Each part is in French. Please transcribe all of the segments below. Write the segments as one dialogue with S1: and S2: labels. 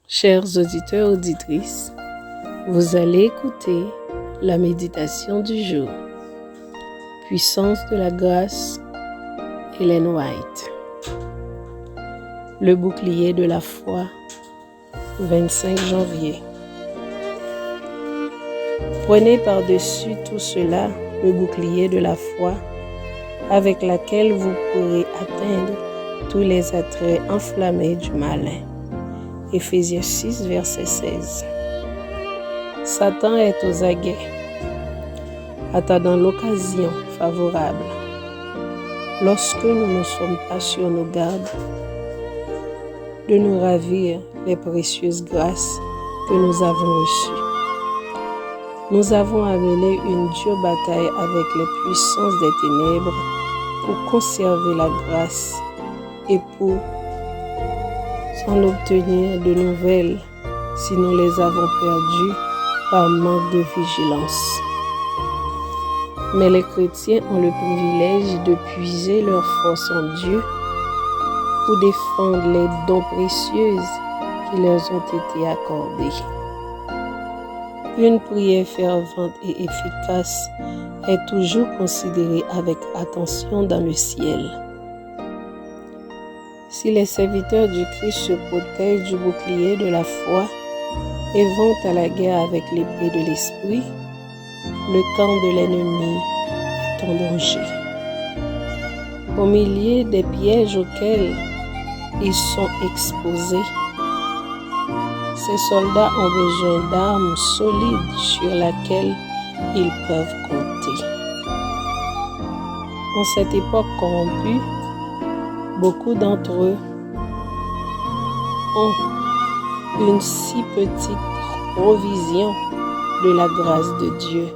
S1: Chers auditeurs, auditrices, vous allez écouter la méditation du jour. Puissance de la grâce, Ellen White. Le bouclier de la foi, 25 janvier. Prenez par-dessus tout cela le bouclier de la foi, avec laquelle vous pourrez atteindre tous les attraits enflammés du malin. Éphésiens 6, verset 16. Satan est aux aguets, attendant l'occasion favorable. Lorsque nous ne sommes pas sur nos gardes, de nous ravir les précieuses grâces que nous avons reçues. Nous avons à mener une dure bataille avec les puissances des ténèbres pour conserver la grâce et pour en obtenir de nouvelles si nous les avons perdues par manque de vigilance. Mais les chrétiens ont le privilège de puiser leur force en Dieu pour défendre les dons précieux qui leur ont été accordés. Une prière fervente et efficace est toujours considérée avec attention dans le ciel. Si les serviteurs du Christ se protègent du bouclier de la foi et vont à la guerre avec l'épée de l'esprit, le camp de l'ennemi est en danger. Au milieu des pièges auxquels ils sont exposés, ces soldats ont besoin d'armes solides sur lesquelles ils peuvent compter. En cette époque corrompue, beaucoup d'entre eux ont une si petite provision de la grâce de Dieu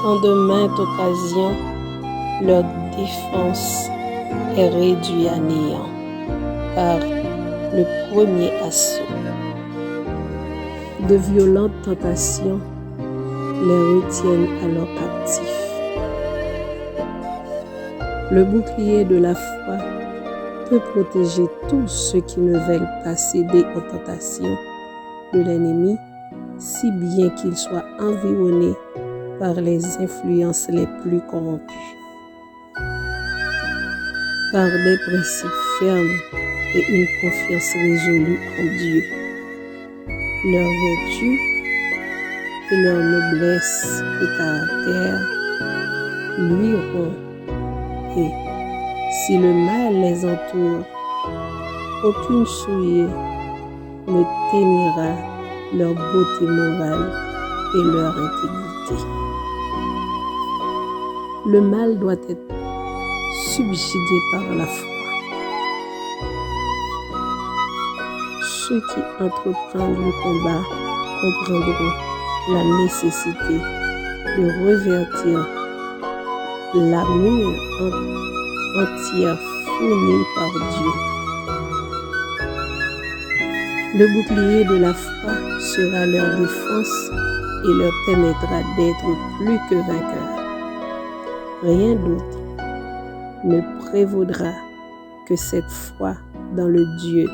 S1: qu'en de maintes occasions, leur défense est réduite à néant par le premier assaut. De violentes tentations les retiennent alors captifs. Le bouclier de la foi peut protéger tous ceux qui ne veulent pas céder aux tentations de l'ennemi, si bien qu'ils soient environnés par les influences les plus corrompues. Par des principes fermes et une confiance résolue en Dieu, leur vertu et leur noblesse de caractère luiront. Et si le mal les entoure, aucune souillure ne ténira leur beauté morale et leur intégrité. Le mal doit être subjugué par la foi. Ceux qui entreprennent le combat comprendront la nécessité de revertir l'amour entière fourni par Dieu. Le bouclier de la foi sera leur défense et leur permettra d'être plus que vainqueurs. Rien d'autre ne prévaudra que cette foi dans le Dieu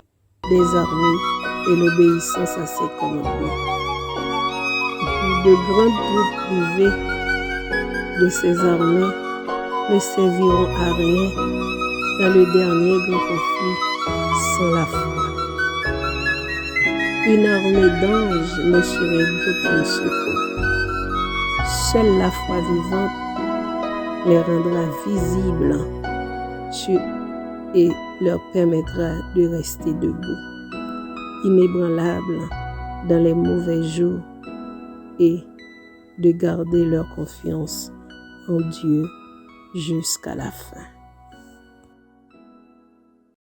S1: des armées et l'obéissance à ses commandements. De grandes troupes privées de ces armées ne serviront à rien dans le dernier grand conflit sans la foi. Une armée d'anges ne serait d'aucun secours. Seule la foi vivante les rendra visibles et leur permettra de rester debout, inébranlables dans les mauvais jours et de garder leur confiance en Dieu jusqu'à la fin.